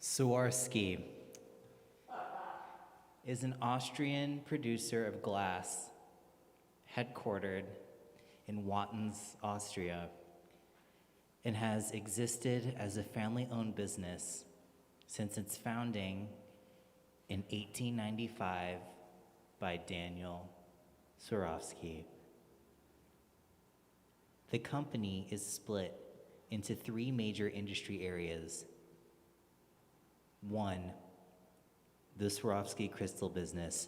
Swarovski is an Austrian producer of glass headquartered in Wattens, Austria, and has existed as a family-owned business since its founding in 1895 by Daniel Swarovski. The company is split into three major industry areas. One, the Swarovski crystal business,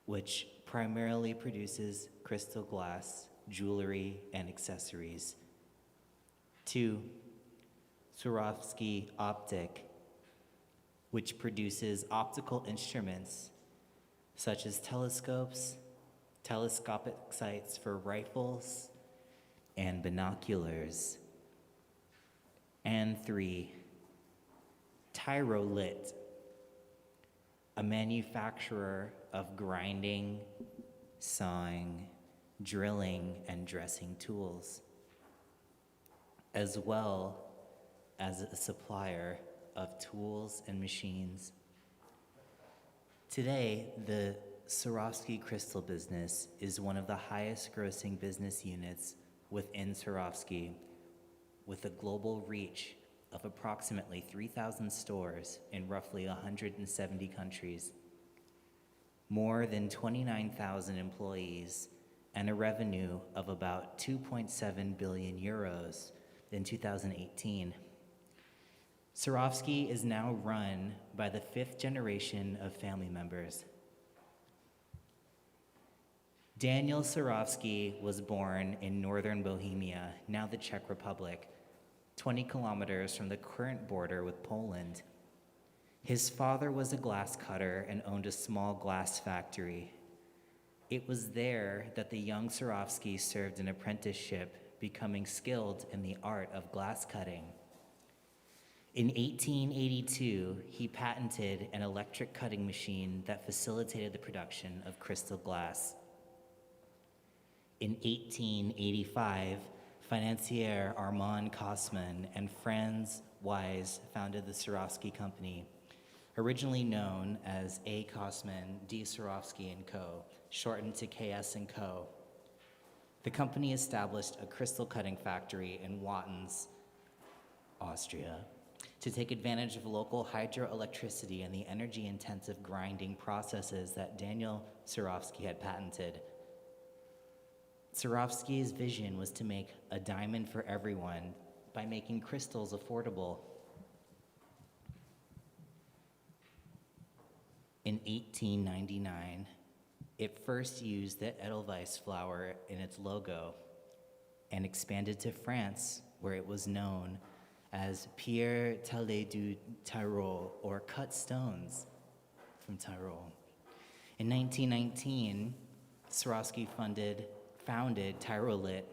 which primarily produces crystal glass, jewelry, and accessories. Two, Swarovski Optic, which produces optical instruments such as telescopes, telescopic sights for rifles, and binoculars. And three, Tyrolit, a manufacturer of grinding, sawing, drilling, and dressing tools, as well as a supplier of tools and machines. Today, the Swarovski crystal business is one of the highest grossing business units within Swarovski, with a global reach of approximately 3,000 stores in roughly 170 countries, more than 29,000 employees, and a revenue of about 2.7 billion euros in 2018. Swarovski is now run by the fifth generation of family members. Daniel Swarovski was born in northern Bohemia, now the Czech Republic, 20 kilometers from the current border with Poland. His father was a glass cutter and owned a small glass factory. It was there that the young Swarovski served an apprenticeship, becoming skilled in the art of glass cutting. In 1882, he patented an electric cutting machine that facilitated the production of crystal glass. In 1885, financier Armand Kosman and Franz Wise founded the Swarovski Company, originally known as A. Kosman, D. Swarovski & Co., shortened to KS & Co. The company established a crystal cutting factory in Wattens, Austria, to take advantage of local hydroelectricity and the energy-intensive grinding processes that Daniel Swarovski had patented. Swarovski's vision was to make a diamond for everyone by making crystals affordable. In 1899, it first used the Edelweiss flower in its logo and expanded to France, where it was known as Pierre Taillé du Tyrol, or cut stones from Tyrol. In 1919, Swarovski founded Tyrolit,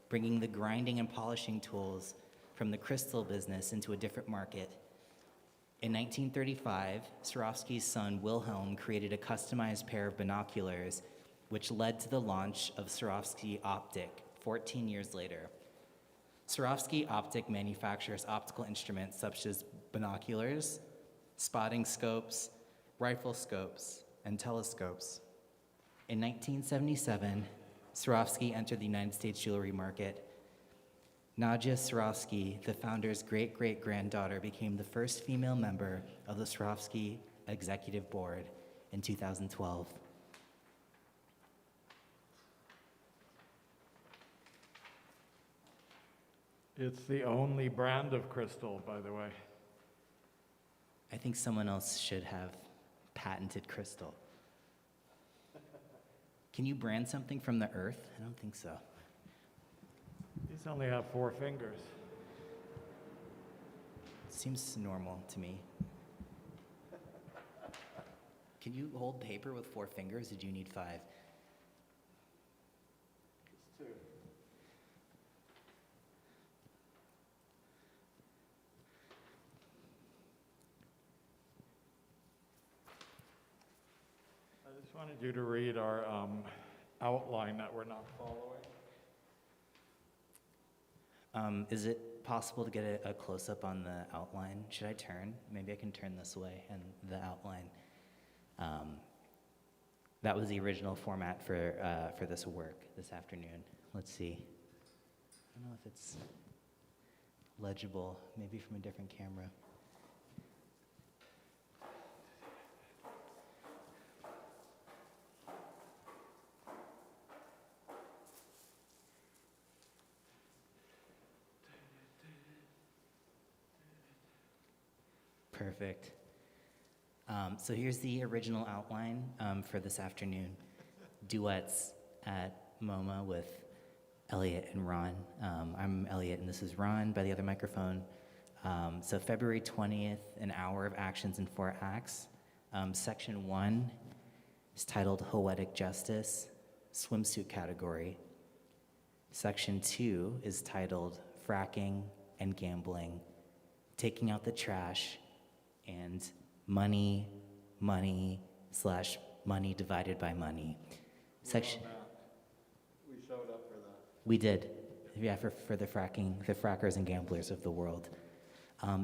bringing the grinding and polishing tools from the crystal business into a different market. In 1935, Swarovski's son Wilhelm created a customized pair of binoculars, which led to the launch of Swarovski Optic 14 years later. Swarovski Optic manufactures optical instruments such as binoculars, spotting scopes, rifle scopes, and telescopes. In 1977, Swarovski entered the United States jewelry market. Nadia Swarovski, the founder's great-great-granddaughter, became the first female member of the Swarovski Executive Board in 2012. It's the only brand of crystal, by the way. I think someone else should have patented crystal. Can you brand something from the earth? I don't think so. These only have 4 fingers. Seems normal to me. Can you hold paper with 4 fingers, or do you need 5? It's 2. I just wanted you to read our outline that we're not following. Is it it possible to get a close-up on the outline? Should I turn? Maybe I can turn this way and the outline. That was the original format for this work this afternoon. Let's see. I don't know if it's legible, maybe from a different camera. Perfect. So here's the original outline for this afternoon. Duets at MoMA with Elliot and Ron. I'm Elliot and this is Ron by the other microphone. So February 20th, an hour of actions in 4 acts. Section 1 is titled Poetic Justice, swimsuit category. Section 2 is titled Fracking and Gambling, Taking Out the Trash, and money divided by money. Section. We showed up for that. We did, yeah, for the frackers and gamblers of the world.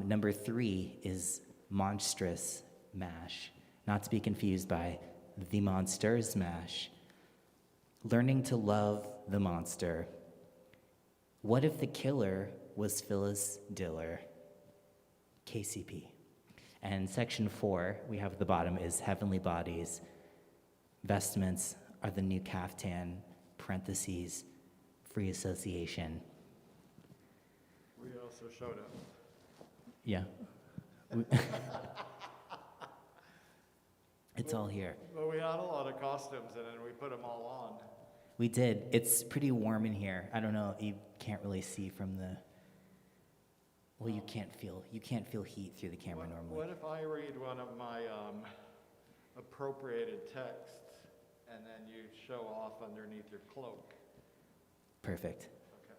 Number 3 is Monstrous Mash, not to be confused by The Monsters Mash. Learning to love the monster. What if the killer was Phyllis Diller? KCP. And section 4, we have at the bottom, is Heavenly Bodies. Vestments are the new caftan, parentheses, free association. We also showed up. Yeah. It's all here. But we had a lot of costumes and then we put them all on. We did. It's pretty warm in here. I don't know, you can't really see from the... Well, you can't feel heat through the camera normally. What if I read one of my appropriated texts and then you show off underneath your cloak? Perfect. Okay.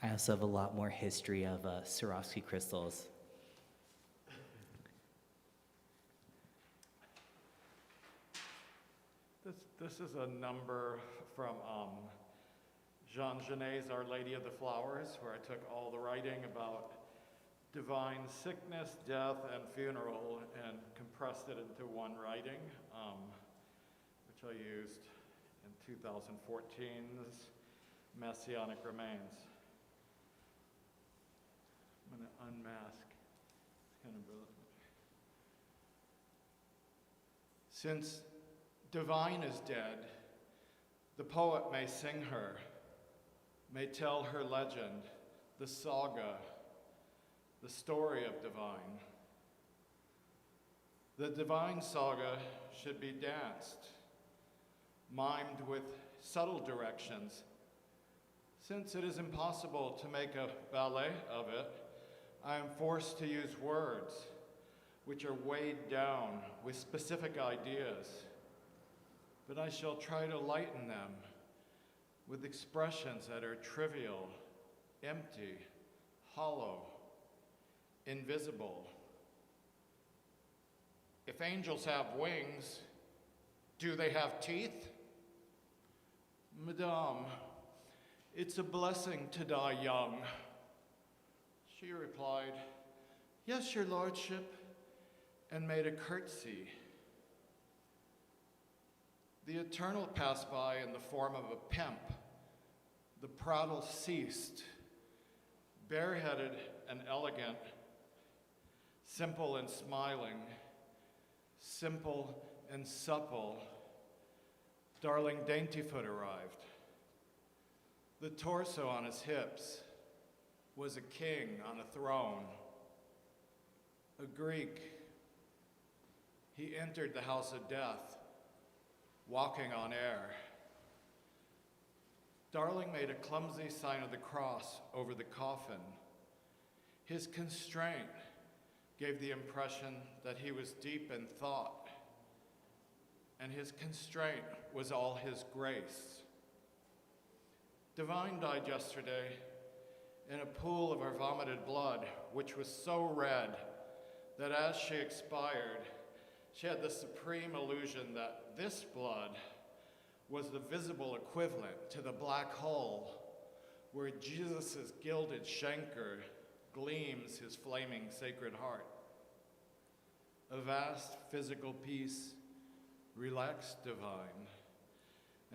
I also have a lot more history of Swarovski crystals. This is a number from Jean Genet's Our Lady of the Flowers, where I took all the writing about divine sickness, death, and funeral and compressed it into one writing, which I used in 2014's Messianic Remains. I'm going to unmask. It's kind of brilliant. Since divine is dead, the poet may sing her, may tell her legend, the saga, the story of divine. The divine saga should be danced, mimed with subtle directions. Since it is impossible to make a ballet of it, I am forced to use words which are weighed down with specific ideas, but I shall try to lighten them with expressions that are trivial, empty, hollow, invisible. If angels have wings, do they have teeth? Madame, it's a blessing to die young. She replied, yes, your lordship, and made a curtsy. The eternal passed by in the form of a pimp. The prattle ceased, bareheaded and elegant, simple and smiling, simple and supple. Darling Daintyfoot arrived. The torso on his hips was a king on a throne, a Greek. He entered the house of death, walking on air. Darling made a clumsy sign of the cross over the coffin. His constraint gave the impression that he was deep in thought, and his constraint was all his grace. Divine died yesterday in a pool of her vomited blood, which was so red that as she expired, she had the supreme illusion that this blood was the visible equivalent to the black hole where Jesus' gilded shanker gleams his flaming sacred heart. A vast physical peace, relaxed divine,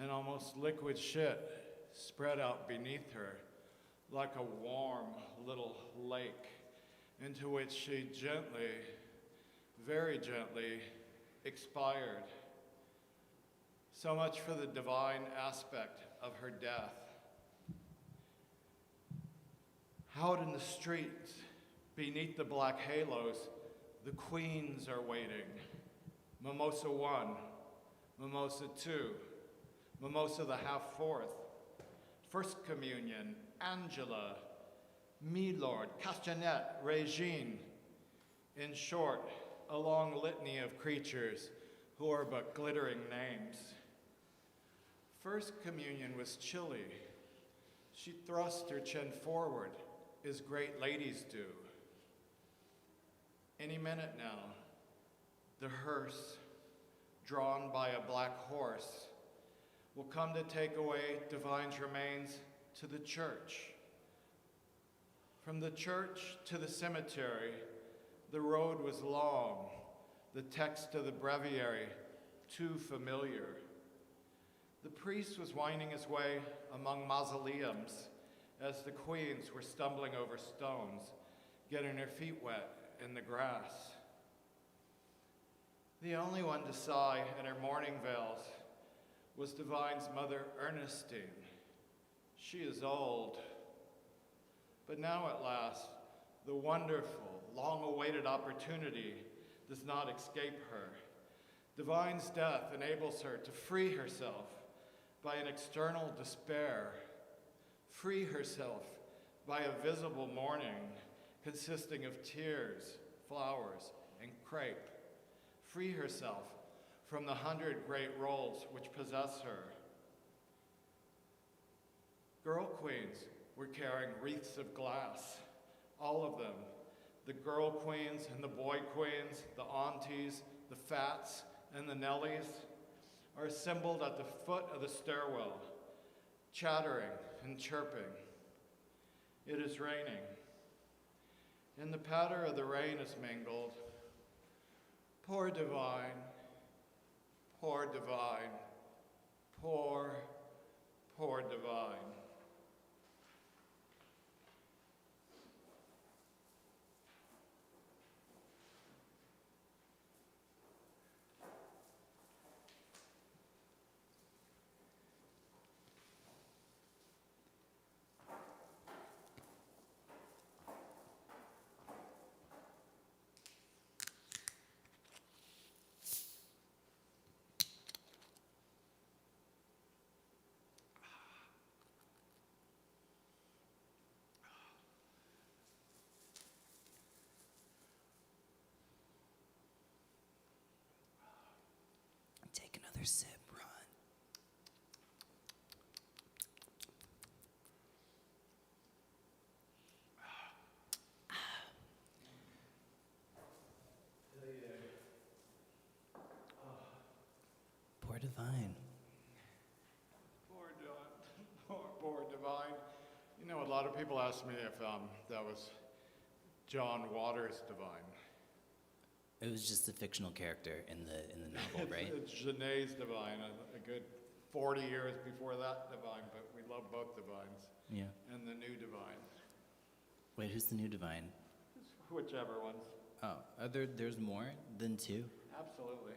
and almost liquid shit spread out beneath her like a warm little lake into which she gently, very gently expired. So much for the divine aspect of her death. Out in the streets, beneath the black halos, the queens are waiting. Mimosa 1, Mimosa 2, Mimosa the half-fourth, First Communion, Angela, Milord, Castanet, Regine. In short, a long litany of creatures who are but glittering names. First Communion was chilly. She thrust her chin forward, as great ladies do. Any minute now, the hearse, drawn by a black horse, will come to take away Divine's remains to the church. From the church to the cemetery, the road was long, the text of the breviary too familiar. The priest was winding his way among mausoleums as the queens were stumbling over stones, getting their feet wet in the grass. The only one to sigh in her mourning veils was Divine's mother, Ernestine. She is old, but now at last, the wonderful, long-awaited opportunity does not escape her. Divine's death enables her to free herself by an external despair, free herself by a visible mourning consisting of tears, flowers, and crepe, free herself from the 100 great roles which possess her. Girl queens were carrying wreaths of glass, all of them. The girl queens and the boy queens, the aunties, the fats, and the Nellies are assembled at the foot of the stairwell, chattering and chirping. It is raining. In the patter of the rain is mingled, poor Divine, poor Divine, poor, poor Divine. Take another sip, Ron. Poor Divine. Poor Divine. You know, a lot of people ask me if that was John Waters' Divine. It was just a fictional character in the novel, right? It's Genet's Divine, a good 40 years before that Divine, but we love both Divines. Yeah. And the new Divine. Wait, who's the new Divine? Whichever ones. Oh, there's more than two? Absolutely.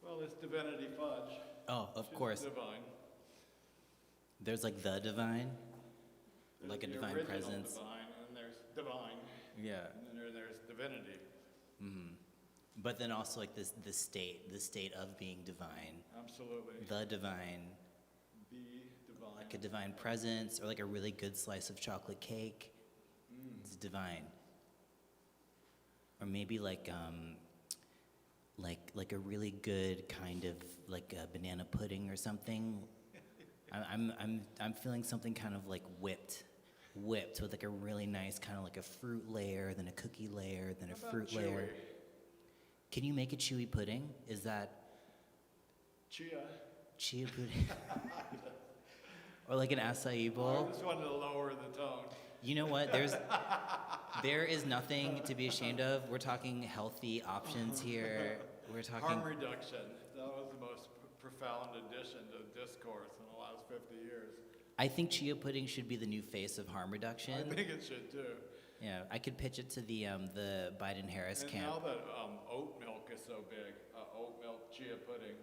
Well, there's Divinity Fudge. Oh, of She's course. Divine. There's like the Divine? There's Like a the divine original presence. Divine, and there's Divine. Yeah. And then there's Divinity. Mm-hmm. But then also like the state of being divine. Absolutely. The divine. The Divine. Like a divine presence or like a really good slice of chocolate cake. It's divine. Or maybe like a really good kind of like a banana pudding or something. I'm feeling something kind of like whipped with like a really nice kind of like a fruit layer, then a cookie layer, then a How fruit about layer. chewy? Can you make a chewy pudding? Is that Chia. Chia pudding. Or like an acai I bowl. just wanted to lower the tone. You know what? There is nothing to be ashamed of. We're talking healthy options here. We're talking. Harm reduction. That was the most profound addition to discourse in the last 50 years. I think chia pudding should be the new face of harm reduction. I think it should too. Yeah, I could pitch it to the Biden-Harris And camp. now that oat milk is so big, oat milk chia pudding.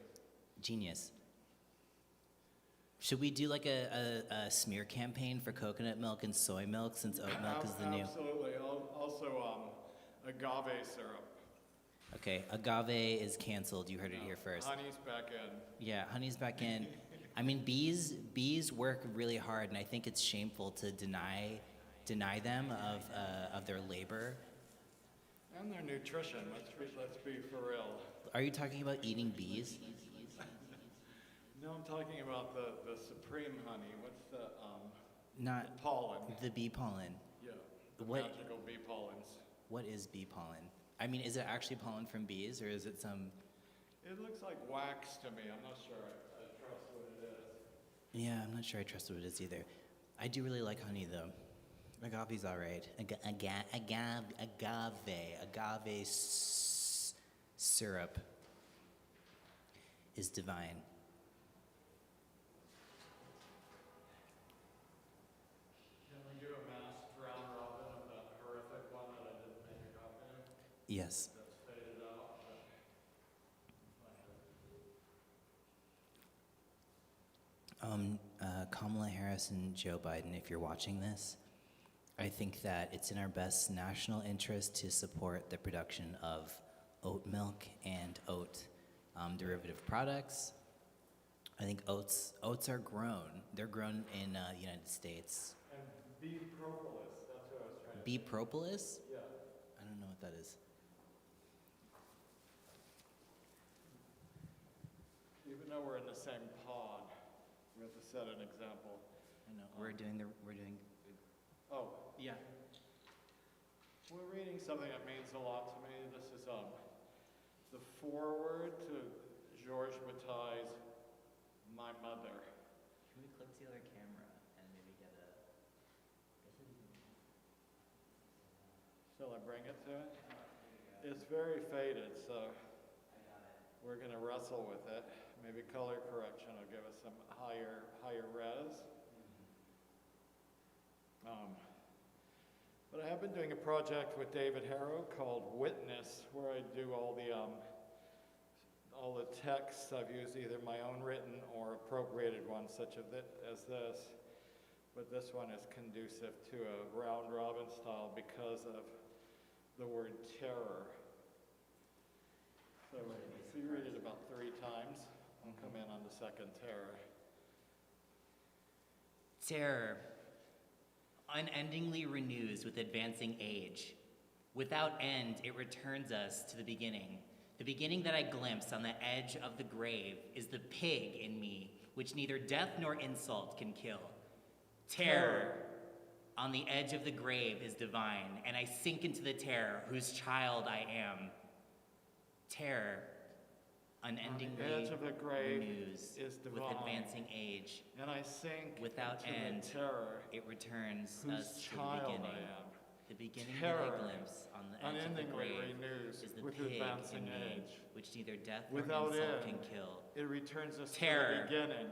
Genius. Should we do like a smear campaign for coconut milk and soy milk since oat milk is the new? Absolutely. Also, agave syrup. Okay, agave is canceled. You heard it here first. Honey's back in. Yeah, honey's back in. I mean, bees work really hard, and I think it's shameful to deny them of their labor. And their nutrition. Let's be for real. Are you talking about eating bees? No, I'm talking about the supreme honey. What's the Not pollen? the bee pollen. Yeah, the What- magical bee pollens. What is bee pollen? I mean, is it actually pollen from bees, or is it some? It looks like wax to me. I'm not sure I trust what it is. Yeah, I'm not sure I trust what it is either. I do really like honey though. Agave's all right. Agave syrup is divine. Can we do a mass round robin of that horrific one that I didn't make a copy of? Yes. That's faded out. Kamala Harris and Joe Biden, if you're watching this, I think that it's in our best national interest to support the production of oat milk and oat derivative products. I think oats are grown. They're grown in the United States. And bee propolis, that's what I was trying to Bee propolis? Yeah. I don't know what that is. Even though we're in the same pod, we have to set an example. I know. We're doing. Oh, Yeah. we're reading something that means a lot to me. This is the foreword to Georges Bataille's My Mother. Can we click the other camera and maybe get a? Shall I bring it to it? It's very faded, so we're going to wrestle with it. Maybe color correction will give us some higher res. But I have been doing a project with David Harrow called Witness, where I do all the texts I've used, either my own written or appropriated ones, such as this. But this one is conducive to a round robin style because of the word terror. So if you read it about 3 times, I'll come in on the second terror. Terror unendingly renews with advancing age. Without end, it returns us to the beginning. The beginning that I glimpse on the edge of the grave is the pig in me, which neither death nor insult can kill. Terror on the edge of the grave is divine, and I sink into the terror whose child I am. Terror unendingly edge of the grave renews is with divine. advancing age. And I sink Without into end, the terror it returns whose us to the child beginning. I am. The beginning Terror that I glimpse on the edge of the unendingly grave renews is the with pig advancing in me, age. which neither death nor Without insult end, can kill. it returns us Terror. to the beginning.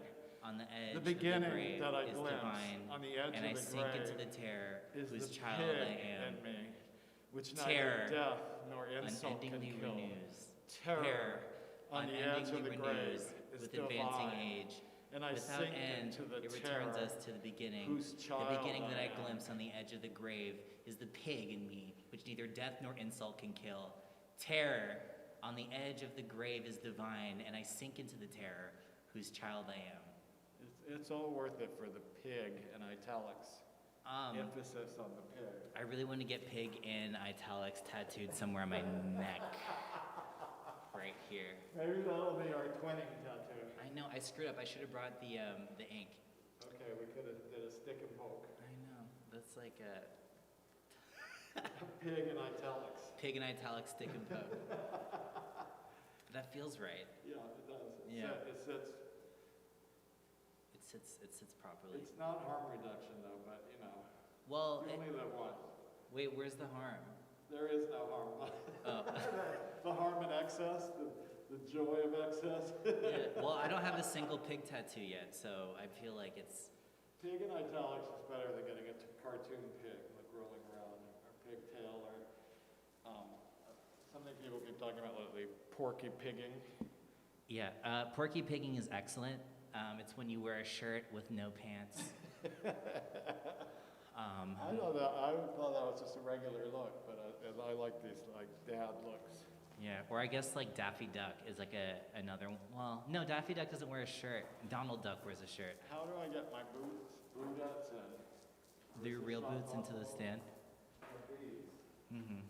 On the edge The beginning of the grave that I is glimpse divine, on the edge and of I the sink into grave the terror is whose the child pig I am. in me, which Terror neither death nor insult can Unendingly kill. renews. Terror on the edge of the unendingly grave renews is with divine. advancing age. And I Without sink end, into the it returns terror us to the beginning. whose The child beginning that I am. glimpse on the edge of the grave is the pig in me, which neither death nor insult can kill. Terror on the edge of the grave is divine, and I sink into the terror whose child I am. It's all worth it for the pig in italics. Emphasis on the pig. I really want to get pig in italics tattooed somewhere on my neck. Right here. Maybe that'll be our twinning tattoo. I know, I screwed up. I should have brought the ink. Okay, we could have did a stick and poke. I know. That's like a Pig in italics. pig in italics stick and poke. That feels right. Yeah, it does. Yeah. It sits It sits properly. It's not harm reduction though, but you know, Well, you only live once. wait, where's the harm? There is no harm. Oh. The harm in excess, the joy of excess. Yeah, well, I don't have a single pig tattoo yet, so I feel like it's. Pig in italics is better than getting a cartoon pig, like rolling around, or pigtail, or something people keep talking about lately, porky pigging. Yeah, porky pigging is excellent. It's when you wear a shirt with no pants. I thought that was just a regular look, but I like these like dad looks. Yeah, or I guess like Daffy Duck is like another one. Well, no, Daffy Duck doesn't wear a shirt. Donald Duck wears a shirt. How do I get my boots in? Do your real boots into the stand? Mm-hmm.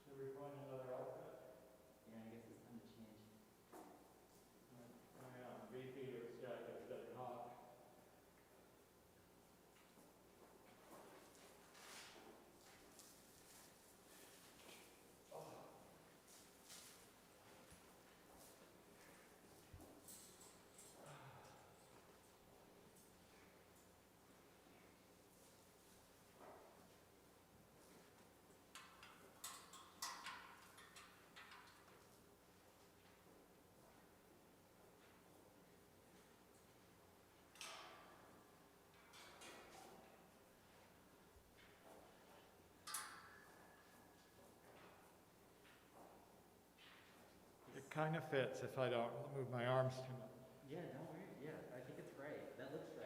Should we find another outfit? Yeah, I guess it's time to change. Oh yeah, VP of jacket's getting hot. It kind of fits if I don't move my arms too much. Yeah, don't worry. Yeah, I think it's right. That looks right.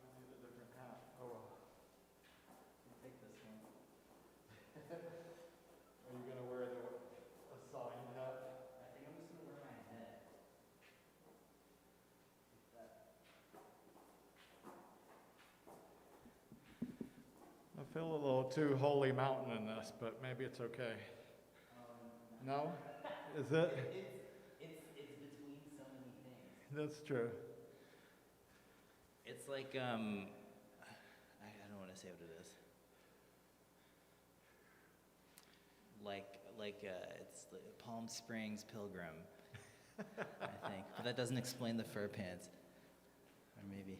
I need a different hat. Oh well. I'll take this one. Are you gonna wear the assigned hat? I think I'm just gonna wear my head. I feel a little too holy mountain in this, but maybe it's okay. No? Is it? It's between so many things. That's true. It's like I don't want to say what it is. It's like Palm Springs Pilgrim, I think. But that doesn't explain the fur pants, or maybe.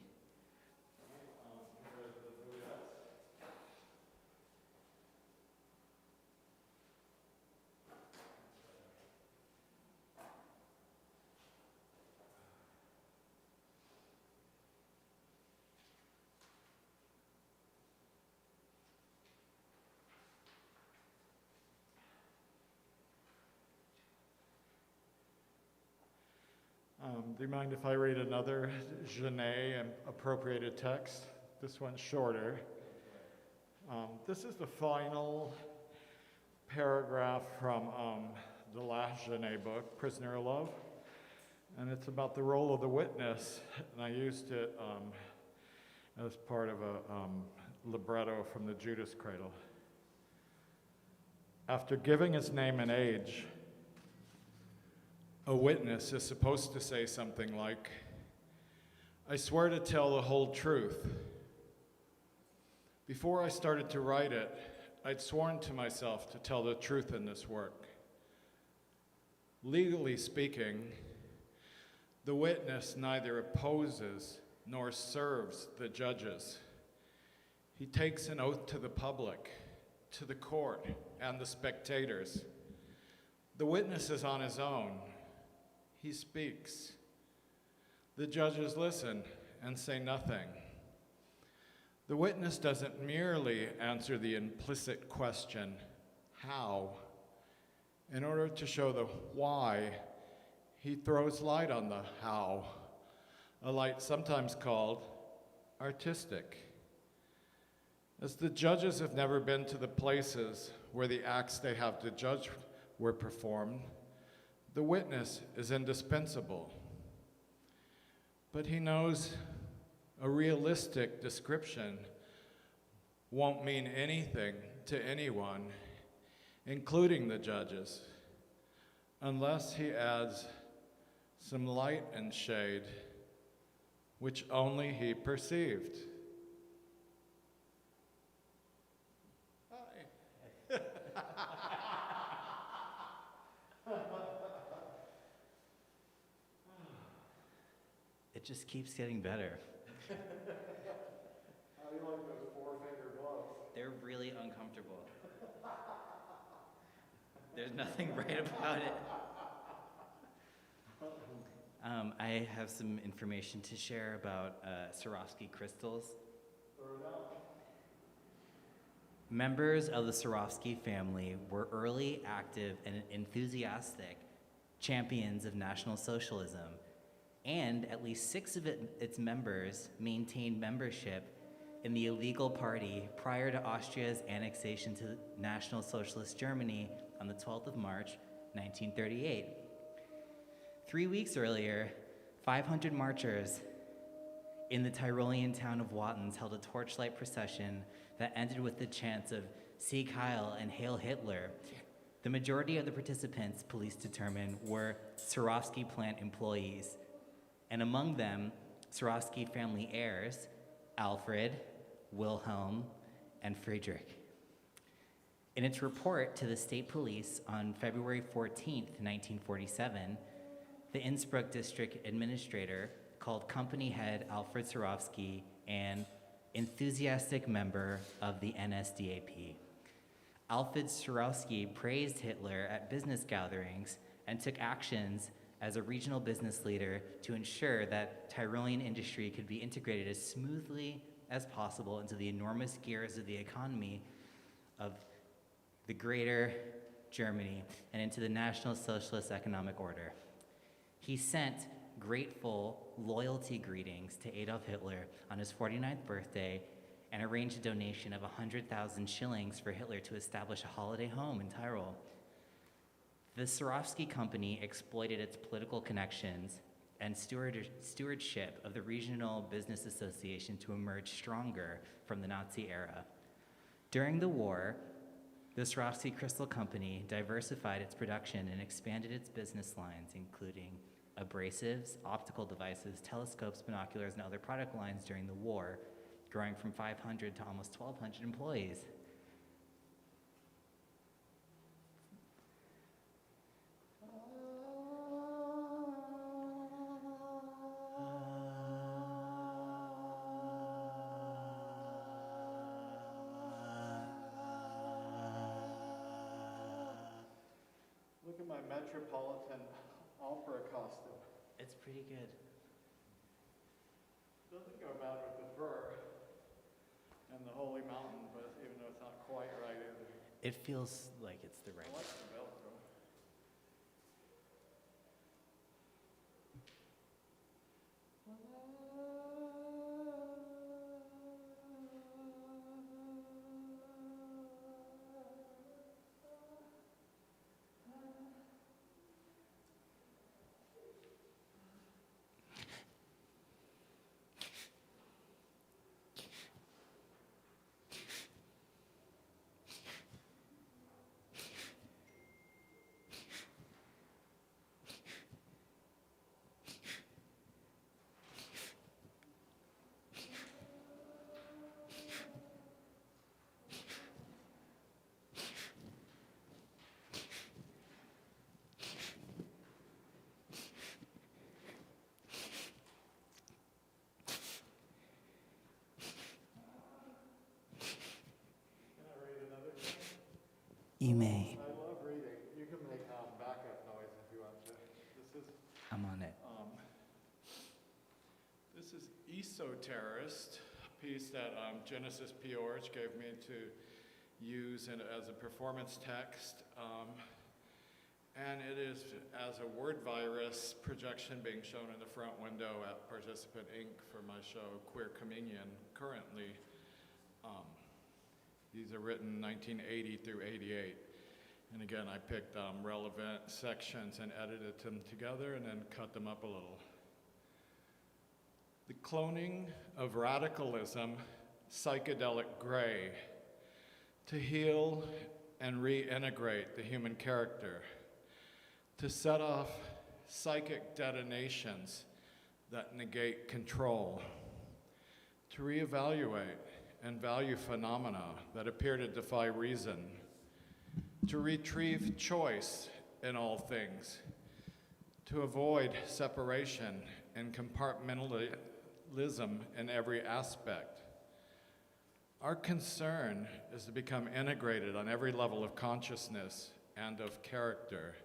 Do you mind if I read another Genet and appropriated text? This one's shorter. This is the final paragraph from the last Genet book, Prisoner of Love. And it's about the role of the witness. And I used it as part of a libretto from the Judas Cradle. After giving his name and age, a witness is supposed to say something like, "I swear to tell the whole truth. Before I started to write it, I'd sworn to myself to tell the truth in this work. Legally speaking, the witness neither opposes nor serves the judges. He takes an oath to the public, to the court, and the spectators. The witness is on his own. He speaks. The judges listen and say nothing. The witness doesn't merely answer the implicit question, how? In order to show the why, he throws light on the how, a light sometimes called artistic. As the judges have never been to the places where the acts they have to judge were performed, the witness is indispensable. But he knows a realistic description won't mean anything to anyone, including the judges, unless he adds some light and shade, which only he perceived. Hi. It just keeps getting better. How do you like those four-finger gloves? They're really uncomfortable. There's nothing right about it. I have some information to share about Swarovski crystals. Members of the Swarovski family were early, active, and enthusiastic champions of National Socialism, and at least 6 of its members maintained membership in the illegal party prior to Austria's annexation to National Socialist Germany on the 12th of March, 1938. 3 weeks earlier, 500 marchers in the Tyrolean town of Wattens held a torchlight procession that ended with the chants of Sieg Heil and Hail Hitler. The majority of the participants, police determined, were Swarovski plant employees, and among them, Swarovski family heirs, Alfred, Wilhelm, and Friedrich. In its report to the state police on February 14th, 1947, the Innsbruck district administrator called company head Alfred Swarovski an enthusiastic member of the NSDAP. Alfred Swarovski praised Hitler at business gatherings and took actions as a regional business leader to ensure that Tyrolean industry could be integrated as smoothly as possible into the enormous gears of the economy of the greater Germany and into the National Socialist economic order. He sent grateful loyalty greetings to Adolf Hitler on his 49th birthday and arranged a donation of 100,000 shillings for Hitler to establish a holiday home in Tyrol. The Swarovski company exploited its political connections and stewardship of the Regional Business Association to emerge stronger from the Nazi era. During the war, the Swarovski Crystal Company diversified its production and expanded its business lines, including abrasives, optical devices, telescopes, binoculars, and other product lines during the war, growing from 500 to almost 1,200 employees. Look at my Metropolitan Opera costume. It's pretty good. Doesn't go bad with the fur and the holy mountain, but even though it's not quite right either. It feels like it's the right. I like the Velcro. I'm on it. This is Esoterrorist, a piece that Genesis P. Orch gave me to use as a performance text. And it is as a word virus projection being shown in the front window at Participant Inc. for my show Queer Communion currently. These are written 1980 through 88. And again, I picked relevant sections and edited them together and then cut them up a little. The cloning of radicalism, psychedelic gray, to heal and reintegrate the human character, to set off psychic detonations that negate control, to reevaluate and value phenomena that appear to defy reason, to retrieve choice in all things, to avoid separation and compartmentalism in every aspect. Our concern is to become integrated on every level of consciousness and of character,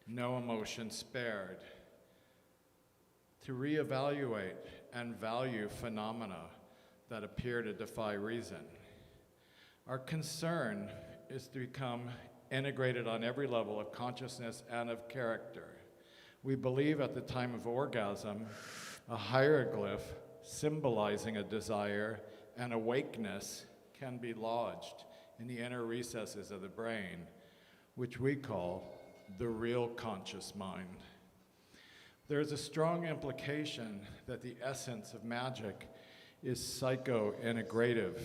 no emotion spared, to reevaluate and value phenomena that appear to defy reason. Our concern is to become integrated on every level of consciousness and of character. We believe at the time of orgasm, a hieroglyph symbolizing a desire and awakeness can be lodged in the inner recesses of the brain, which we call the real conscious mind. There is a strong implication that the essence of magic is psycho-integrative.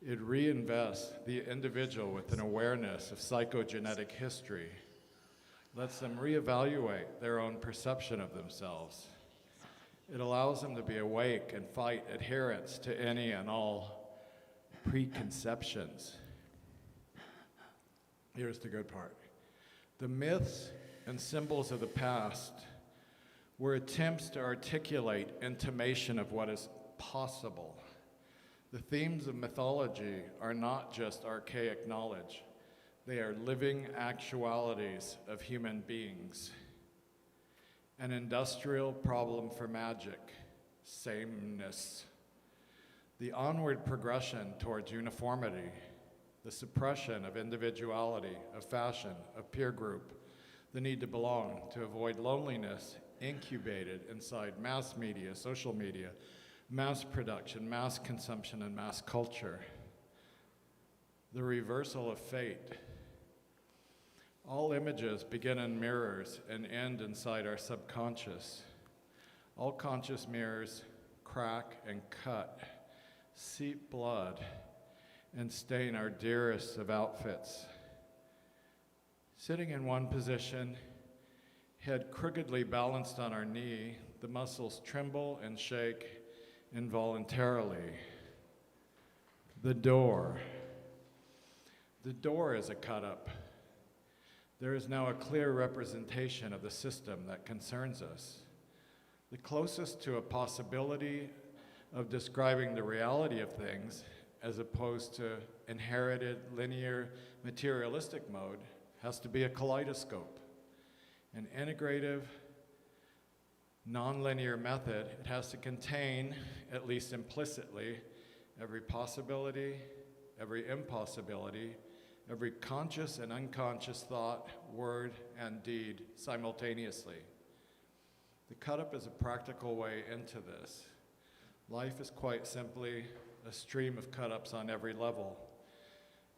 It reinvests the individual with an awareness of psychogenetic history, lets them reevaluate their own perception of themselves. It allows them to be awake and fight adherence to any and all preconceptions. Here's the good part. The myths and symbols of the past were attempts to articulate intimation of what is possible. The themes of mythology are not just archaic knowledge. They are living actualities of human beings. An industrial problem for magic, sameness. The onward progression towards uniformity, the suppression of individuality, of fashion, of peer group, the need to belong, to avoid loneliness, incubated inside mass media, social media, mass production, mass consumption, and mass culture. The reversal of fate. All images begin in mirrors and end inside our subconscious. All conscious mirrors crack and cut, seep blood, and stain our dearest of outfits. Sitting in one position, head crookedly balanced on our knee, the muscles tremble and shake involuntarily. The door. The door is a cut-up. There is now a clear representation of the system that concerns us. The closest to a possibility of describing the reality of things, as opposed to inherited linear materialistic mode, has to be a kaleidoscope. An integrative, nonlinear method. It has to contain, at least implicitly, every possibility, every impossibility, every conscious and unconscious thought, word, and deed simultaneously. The cut-up is a practical way into this. Life is quite simply a stream of cut-ups on every level.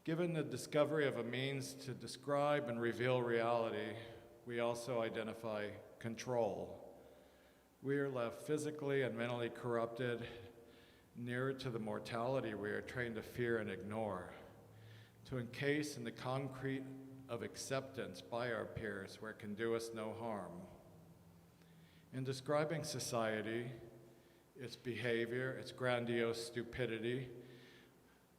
Given the discovery of a means to describe and reveal reality, we also identify control. We are left physically and mentally corrupted, nearer to the mortality we are trained to fear and ignore, to encase in the concrete of acceptance by our peers where it can do us no harm. In describing society, its behavior, its grandiose stupidity,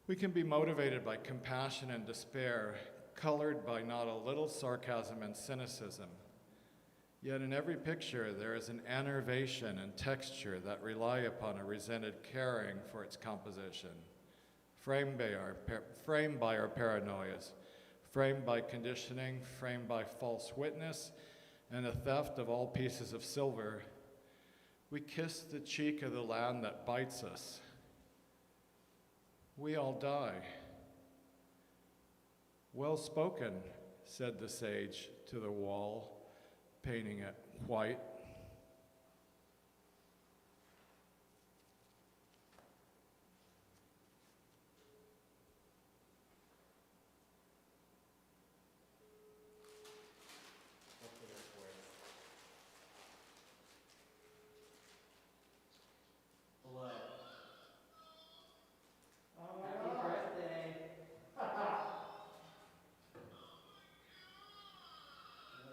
we can be motivated by compassion and despair, colored by not a little sarcasm and cynicism. Yet in every picture, there is an enervation and texture that rely upon a resented caring for its composition, framed by our paranoias, framed by conditioning, framed by false witness, and a theft of all pieces of silver, we kiss the cheek of the land that bites us. We all die. Well spoken, said the sage to the wall, painting it white. Hello. Happy birthday.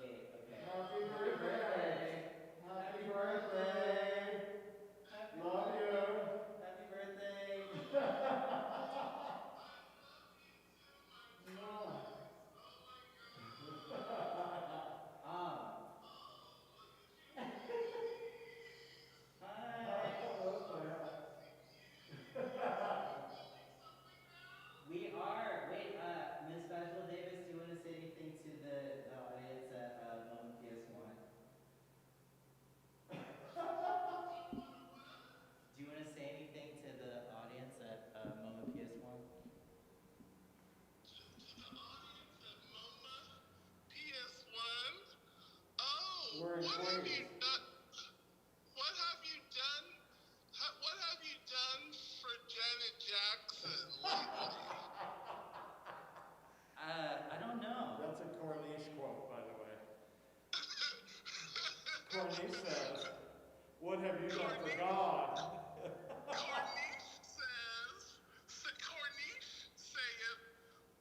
Wait, okay. Happy birthday. Happy birthday. Love you. Happy birthday. We are. Wait, Ms. Bachelor Davis, do you want to say anything to the audience at MoMA PS1? Do you want to say anything to the audience at MoMA PS1? PS1? Oh, We're in what have Queens. you done? What have you done? What have you done for Janet Jackson lately? I don't know. That's a Corniche quote, by the way. Corniche says, "What have you done for God?" Corniche saying,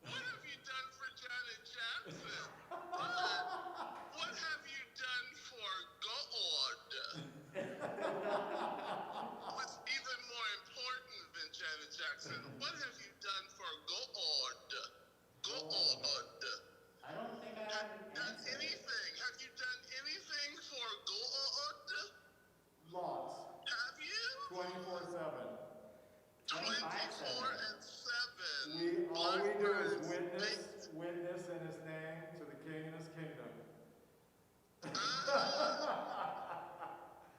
what have you done for Janet Jackson? What have you done for God? What's even more important than Janet Jackson, what have you done for God? God. I don't think I have an Done answer. anything? Have you done anything for God? Lots. Have you? 24/7. 24 and 7. All we do is Blackbirds, witness in his name to the King and his kingdom.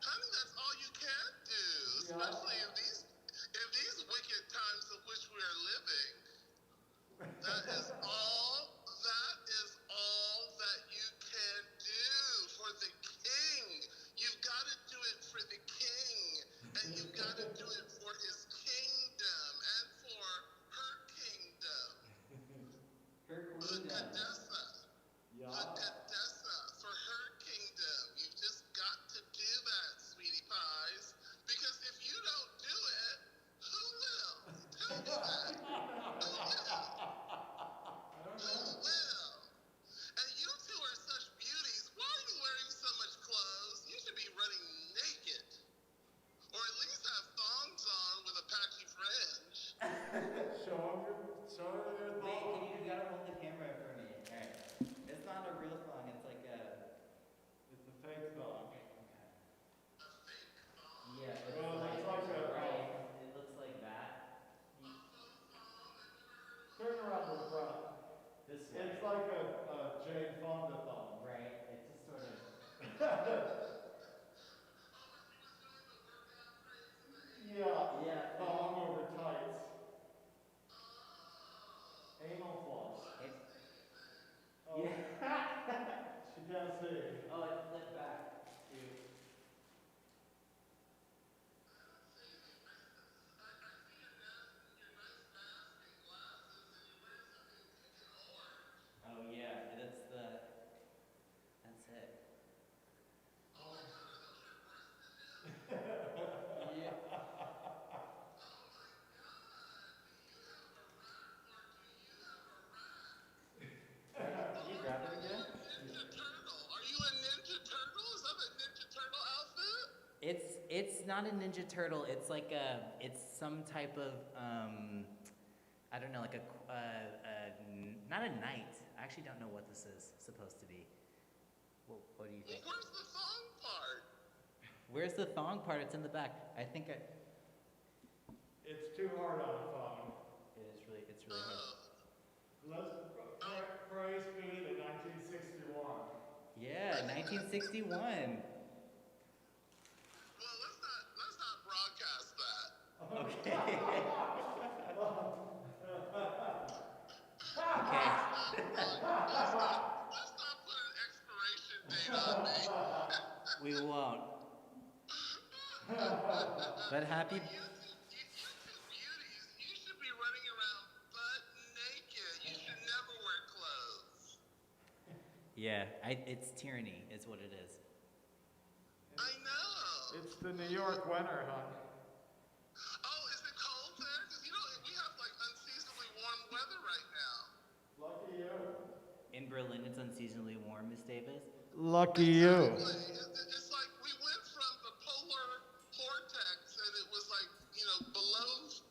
Honey, that's all you can do, especially in these wicked times of which we are living. That is all that you can do for the king. You've got to do it for the king, and you've got to do it for his kingdom and for her kingdom. Her The queendom. Cadessa. Yeah. The Cadessa for her kingdom. You've just got to do that, sweetie pies. Because if you don't do it, who will? Tell me that. Who will? Who will? And you two are such beauties. Why are you wearing so much clothes? You should be running naked. Or at least have thongs on with a patchy fringe. Show her your Wait, thong. you gotta hold the camera for me. Alright. It's not a real song, it's like a. It's a fake thong. A fake thong. Yeah, it's Well, like, it's like a- right. It looks like that. Turn around the front. This way. It's like a Jane Fonda thong. Right. It's just sort of. Yeah. Yeah. Thong over tights. Anal floss. It's. Oh. Yeah. She can't see. Oh, it flipped back too. Oh yeah, that's it. Yeah. Can you grab it again? Ninja Turtle. Are you a Ninja Turtle? Is that a Ninja Turtle outfit? It's not a Ninja Turtle. It's like it's some type of I don't know, like not a knight. I actually don't know what this is supposed to be. What do you think? Where's the thong part? Where's the thong part? It's in the back. I think It's too hard on a thong. it's really hard. Let's praise be to 1961. Yeah, 1961. Well, let's not broadcast that. Okay. Okay. Let's not put an expiration date on me. We won't. But happy. You two beauties, you should be running around butt naked. You should never wear clothes. Yeah, it's tyranny, is what it is. I know. It's the New York winter, hon. Oh, is it cold there? Because we have like unseasonably warm weather right now. Lucky you. In Berlin, it's unseasonably warm, Miss Davis. Lucky you. It's like we went from the polar vortex and it was like,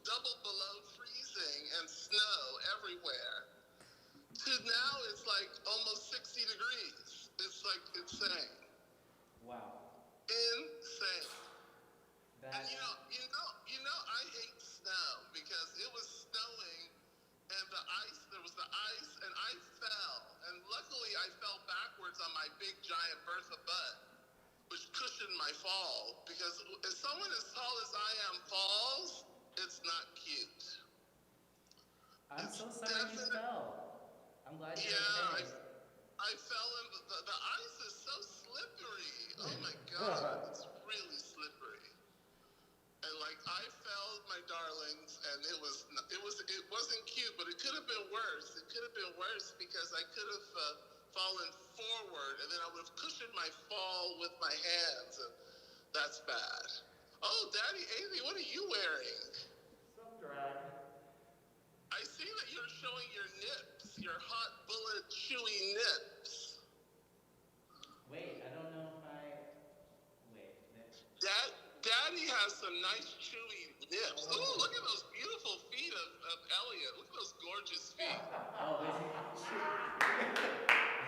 double below freezing and snow everywhere. To now it's like almost 60 degrees. It's like insane. Wow. Insane. And That. I hate snow because it was snowing and there was the ice and I fell. And luckily I fell backwards on my big giant Bertha butt, which cushioned my fall. Because if someone as tall as I am falls, it's not cute. I'm so sorry you fell. I'm glad you're okay. I fell in the ice is so slippery. Oh my God, it's really slippery. And like I fell, my darlings, and it wasn't cute, but it could have been worse. It could have been worse because I could have fallen forward, and then I would have cushioned my fall with my hands, and that's bad. Oh, Daddy Athey, what are you wearing? Some drag. I see that you're showing your nips, your hot bullet chewy nips. Wait, I don't know if I. Wait. Daddy has some nice chewy nips. Ooh, look at those beautiful feet of Elliot. Look at those gorgeous feet. Oh, is it?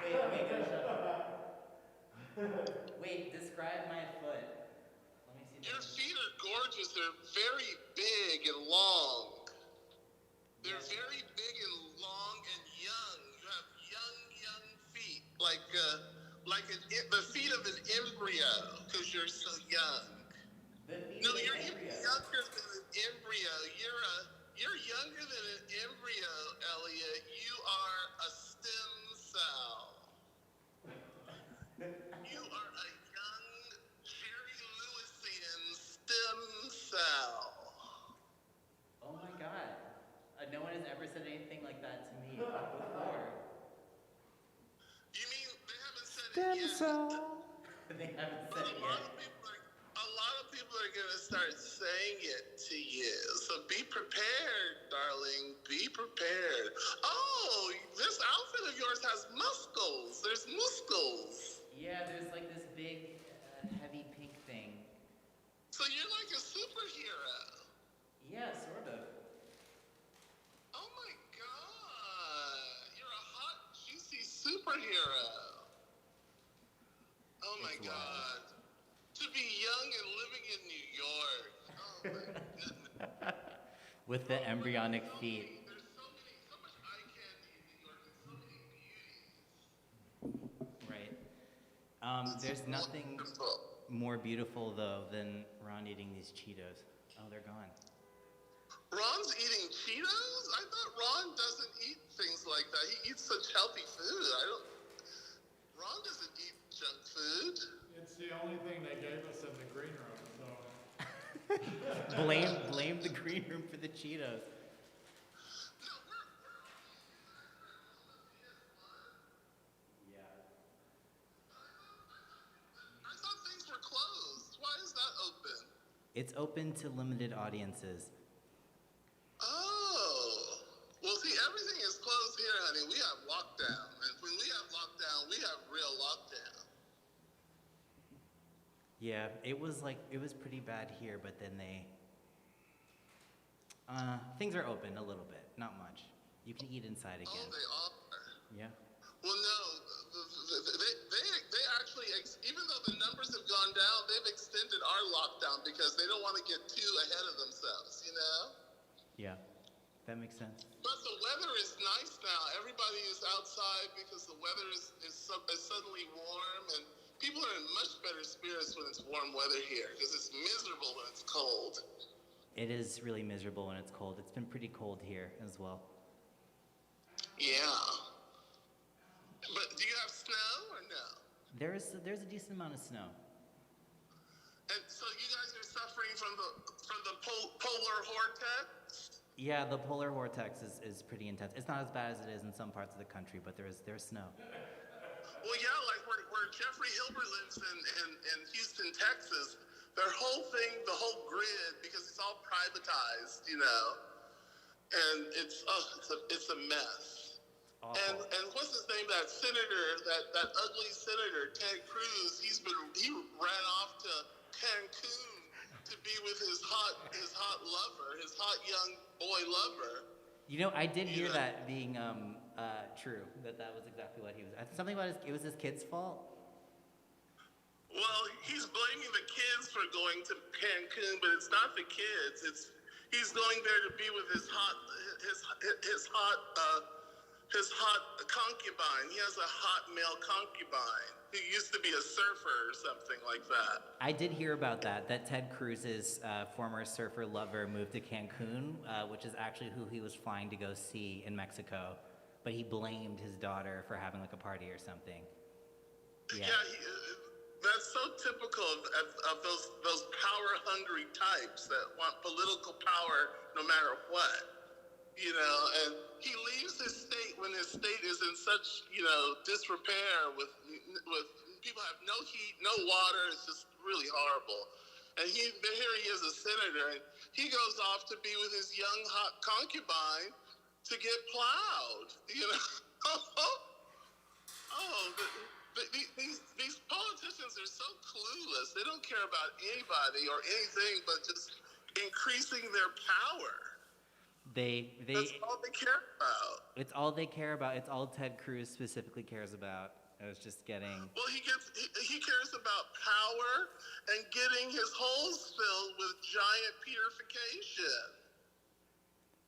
Wait, go shut up. Wait, describe my foot. Let me see. Your feet are gorgeous. They're very big and long. They're very big and long and young. You have young feet, like the feet of an embryo, because you're so young. No, you're even younger than an embryo. You're younger than an embryo, Elliot. You are a stem cell. You are a young Jerry Lewisian stem cell. Oh my God. No one has ever said anything like that to me before. You mean they haven't said Stem it yet? cell. They haven't But said it a lot yet. of people are gonna start saying it to you. So be prepared, darling. Be prepared. Oh, this outfit of yours has muscles. There's muscles. Yeah, there's like this big, heavy pink thing. So you're like a superhero. Yeah, sort of. Oh my God. You're a hot, juicy superhero. Oh my It's God. To be young and living in New York. Oh my goodness. With the embryonic feet. There's so much eye candy in New York and so many beauties. Right. There's nothing Wonderful. more beautiful, though, than Ron eating these Cheetos. Oh, they're gone. Ron's eating Cheetos? I thought Ron doesn't eat things like that. He eats such healthy food. Ron doesn't eat junk food. It's the only thing they gave us in the green room, so. Blame the green room for the Cheetos. No, we're Yeah. I thought things were closed. Why is that open? It's open to limited audiences. Oh. Well, see, everything is closed here, honey. We have lockdown. And when we have lockdown, we have real lockdown. Yeah, it was pretty bad here, but then things are open a little bit, not much. You can eat inside Oh, again. they are. Yeah. Well, no, they actually, even though the numbers have gone down, they've extended our lockdown because they don't want to get too ahead of themselves, you know? Yeah. That makes sense. But the weather is nice now. Everybody is outside because the weather is suddenly warm, and people are in much better spirits when it's warm weather here because it's miserable when it's cold. It is really miserable when it's cold. It's been pretty cold here as well. Yeah. But do you have snow or no? There's a decent amount of snow. And so you guys are suffering from the polar vortex? Yeah, the polar vortex is pretty intense. It's not as bad as it is in some parts of the country, but there's snow. Well, yeah, like where Jeffrey Hilbert lives in Houston, Texas, their whole thing, the whole grid, because it's all privatized, you know, and it's a mess. Awful. And what's his name? That senator, that ugly senator, Ted Cruz. He ran off to Cancun to be with his hot lover, his hot young boy lover. You know, I did hear that being true. That was exactly what he was. Something about it was his kid's fault. Well, he's blaming the kids for going to Cancun, but it's not the kids. He's going there to be with his hot concubine. He has a hot male concubine who used to be a surfer or something like that. I did hear about that Ted Cruz's former surfer lover moved to Cancun, which is actually who he was flying to go see in Mexico, but he blamed his daughter for having like a party or something. Yeah, that's so typical of those power-hungry types that want political power no matter what. You know, and he leaves his state when his state is in such, you know, disrepair with people have no heat, no water. It's just really horrible. And here he is, a senator, and he goes off to be with his young hot concubine to get plowed. You know, these politicians are so clueless. They don't care about anybody or anything but just increasing their power. That's all they care about. It's all they care about. It's all Ted Cruz specifically cares about. It was just getting. Well, he cares about power and getting his holes filled with giant purification.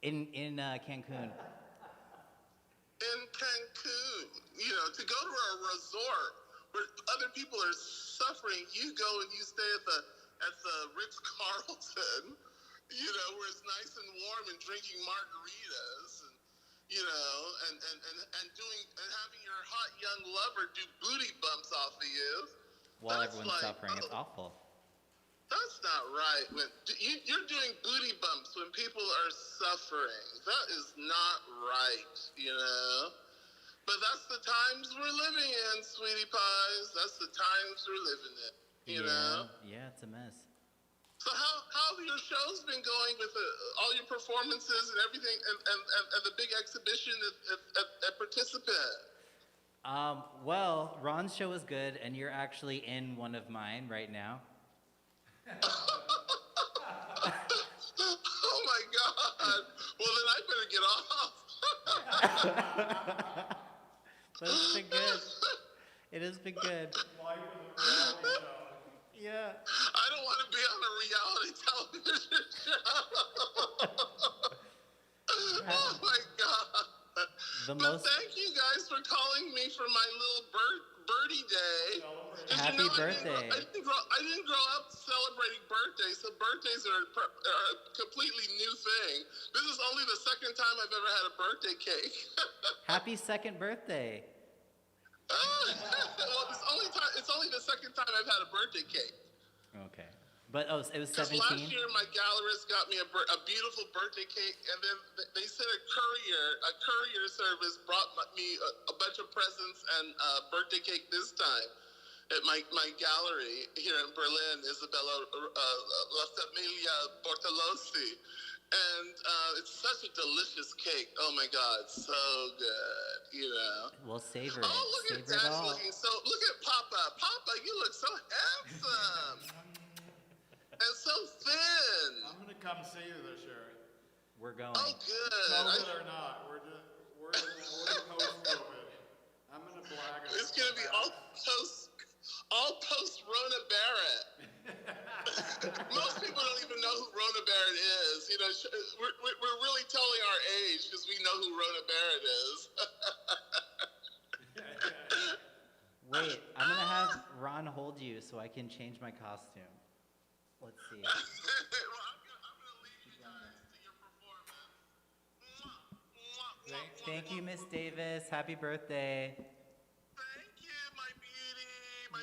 In Cancun. In Cancun, you know, to go to a resort where other people are suffering, you go and you stay at the Ritz-Carlton. You know, where it's nice and warm and drinking margaritas, and you know, and having your hot young lover do booty bumps off of you. While everyone's suffering, it's awful. That's not right. You're doing booty bumps when people are suffering. That is not right, you know. But that's the times we're living in, sweetie pies. That's the times we're living in, you know. Yeah, it's a mess. So how have your shows been going with all your performances and everything, and the big exhibition at Participant? Well, Ron's show was good, and you're actually in one of mine right now. Oh my God! Well, then I better get off. But it's been good. It has been good. Life is a reality show. Yeah. I don't want to be on a reality television show. Oh my God. But thank you guys for calling me for my little birdie day. Happy birthday. I didn't grow up celebrating birthdays, so birthdays are a completely new thing. This is only the second time I've ever had a birthday cake. Happy second birthday. Well, it's only the second time I've had a birthday cake. Okay. But it was 17? Last year, my gallerist got me a beautiful birthday cake, and then they sent a courier service brought me a bunch of presents and a birthday cake this time at my gallery here in Berlin, Isabella La Familia Bortolosi. And it's such a delicious cake. Oh my God, so good, you know. We'll savor it. Oh, look at Savor it Daddy all. looking look at Papa. Papa, you look so handsome. And so thin. I'm gonna come see you this year. We're going. Oh, good. COVID or not, we're post-COVID. I'm gonna blag. It's gonna be all All post Rona Barrett. Most people don't even know who Rona Barrett is. You know, we're really telling our age because we know who Rona Barrett is. Wait, I'm gonna have Ron hold you so I can change my costume. Let's see. Well, I'm gonna leave you guys to your performance. Mwah, mwah, mwah, Thank mwah, you, mwah. Miss Davis. Happy birthday. Thank you, my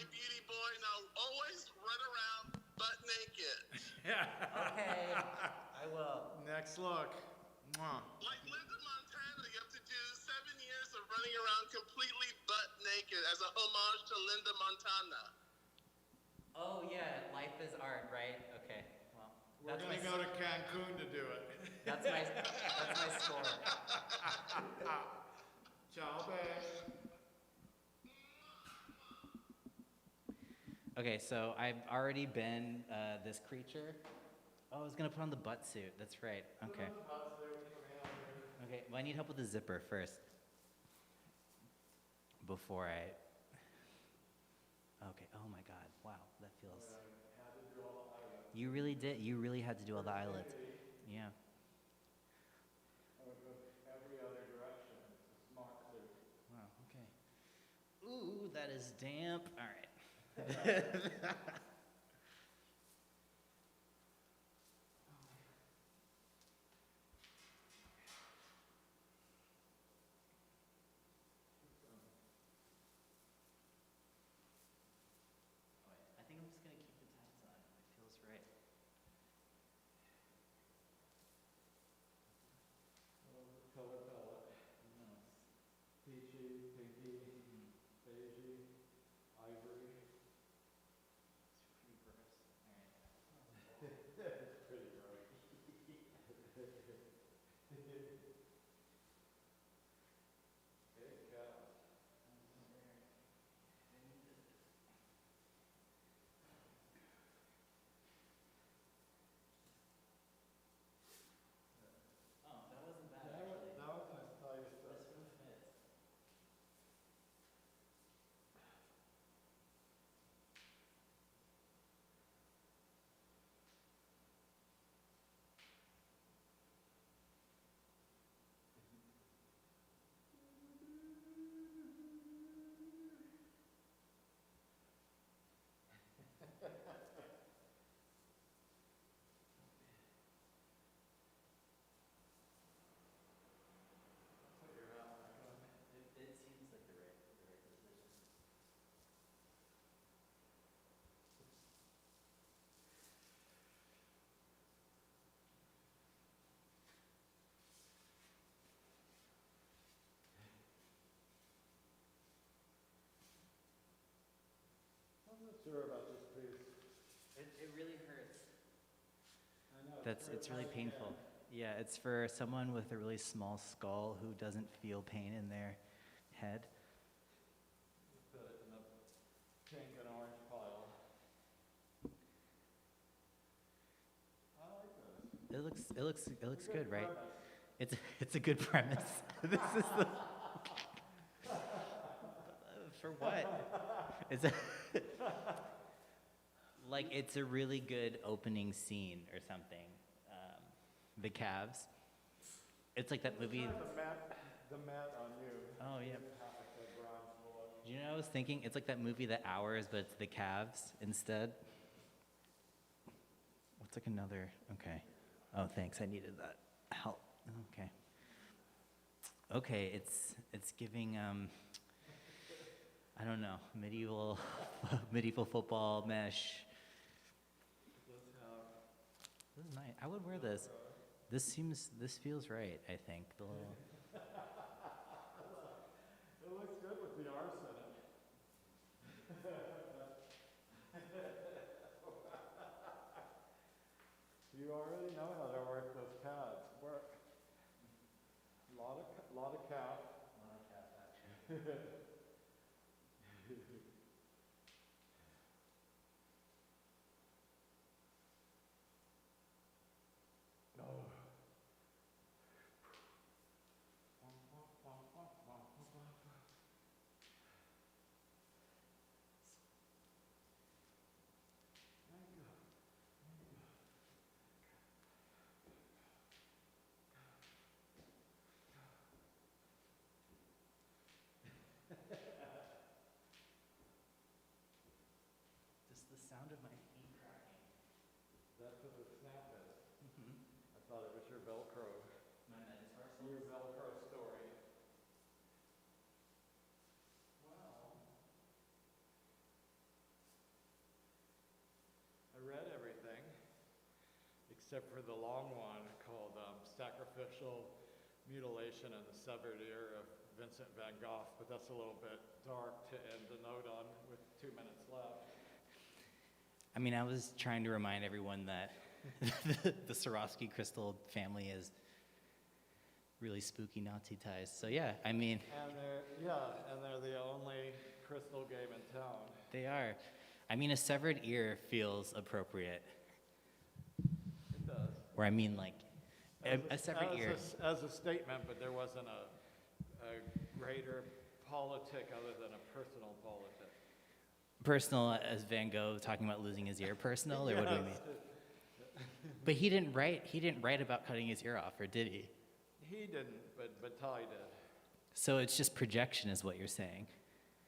beauty boy. Now always run around butt naked. Okay, I will. Next look. Mwah. Like Linda Montana, you have to do 7 years of running around completely butt naked as a homage to Linda Montana. Oh yeah, life is art, right? Okay. Well, We're gonna go to Cancun to do it. that's my score. Ciao, babe. Okay, so I've already been this creature. Oh, I was gonna put on the butt suit. That's right. Okay. Okay. Well, I need help with the zipper first. Before I. Okay. Oh my God. Wow, that feels. You really did. You really had to do all the eyelids. Yeah. Every other direction. It's a smart suit. Wow. Okay. Ooh, that is damp. All right. I think I'm just gonna keep the tabs on. It feels right. Color palette. Peachy, pinky, beigey, ivory. It's pretty gross. All right. It's pretty gross. Hey, cat. Oh, that wasn't bad That actually. was nice. This one fits. It seems like the right decision. I'm not sure about this piece. It really hurts. I know. It's really painful. Yeah, it's for someone with a really small skull who doesn't feel pain in their head. Put it in the pink and orange pile. I like this. It looks good, right? It's a good premise. This is the for what? It's a like it's a really good opening scene or something. The calves. It's like that movie. The mat on you. Oh yeah. Like the bronze bullet. Do you know what I was thinking? It's like that movie The Hours, but it's the calves instead. What's like another? Okay. Oh, thanks. I needed that help. Okay. Okay. It's giving I don't know, medieval football mesh. This is nice. I would wear this. This feels right. I think the little. It looks good with the arse in it. You already know how to work those calves. Work. Lot of calf. action. your Velcro story. Well, I read everything except for the long one called Sacrificial Mutilation and the Severed Ear of Vincent van Gogh, but that's a little bit dark to end the note on with 2 minutes left. I mean, I was trying to remind everyone that the Swarovski crystal family is really spooky Nazi ties. So yeah, I mean. And they're the only crystal game in town. They are. I mean, a severed ear feels appropriate. It does. Or I mean, like, a severed ear. As a statement, but there wasn't a greater politic other than a personal politic. Personal as Van Gogh talking about losing his ear. Personal, or what do you mean? But he didn't write about cutting his ear off, or did he? He didn't, but Ty did. So it's just projection, is what you're saying.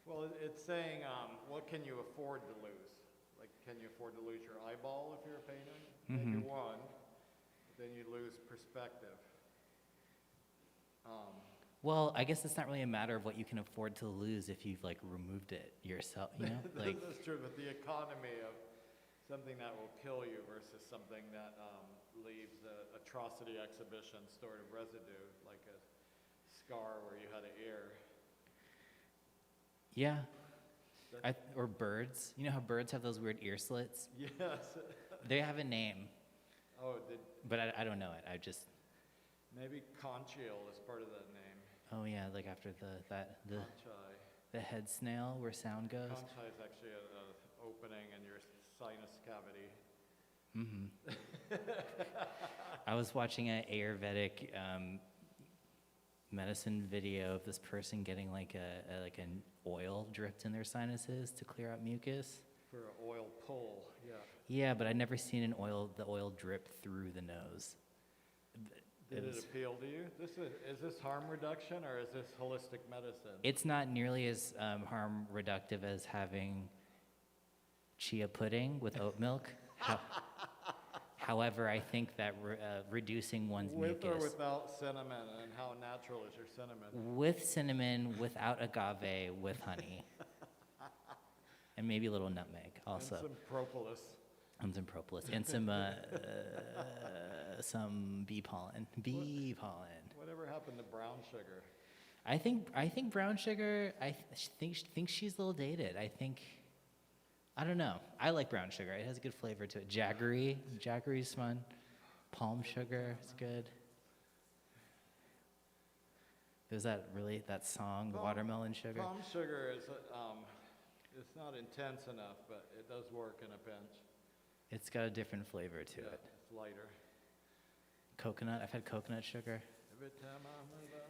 Well, it's saying, what can you afford to lose? Like, can you afford to lose your eyeball if you're a painter? Maybe one. Then you lose perspective. Well, I guess it's not really a matter of what you can afford to lose if you've like removed it yourself, you know? Like, That's true, but the economy of something that will kill you versus something that leaves an atrocity exhibition stored of residue, like a scar where you had an ear. yeah. Or birds. You know how birds have those weird ear slits? Yes. They have a name, Oh, but I don't know it. I just, maybe conchial is part of that name. oh yeah, like after Conchi. the head snail where sound goes. Conchi is actually an opening in your sinus cavity. I was watching an Ayurvedic medicine video of this person getting like an oil dripped in their sinuses to clear out mucus. For an oil pull, yeah. Yeah, but I'd never seen the oil drip through the nose. Did it appeal to you? Is this harm reduction or is this holistic medicine? It's not nearly as harm reductive as having chia pudding with oat milk. However, I think that reducing one's With mucus. or without cinnamon, and how natural is your cinnamon? With cinnamon, without agave, with honey. And maybe a little nutmeg also. And some propolis. And some propolis. And some bee pollen. Bee pollen. Whatever happened to brown sugar? I think brown sugar, I think she's a little dated. I don't know. I like brown sugar. It has a good flavor to it. Jaggery's fun. Palm sugar is good. There's that song, Watermelon Sugar? Palm sugar is, it's not intense enough, but it does work in a pinch. It's got a different flavor to it. It's lighter. Coconut, I've had coconut sugar. Every time I move, I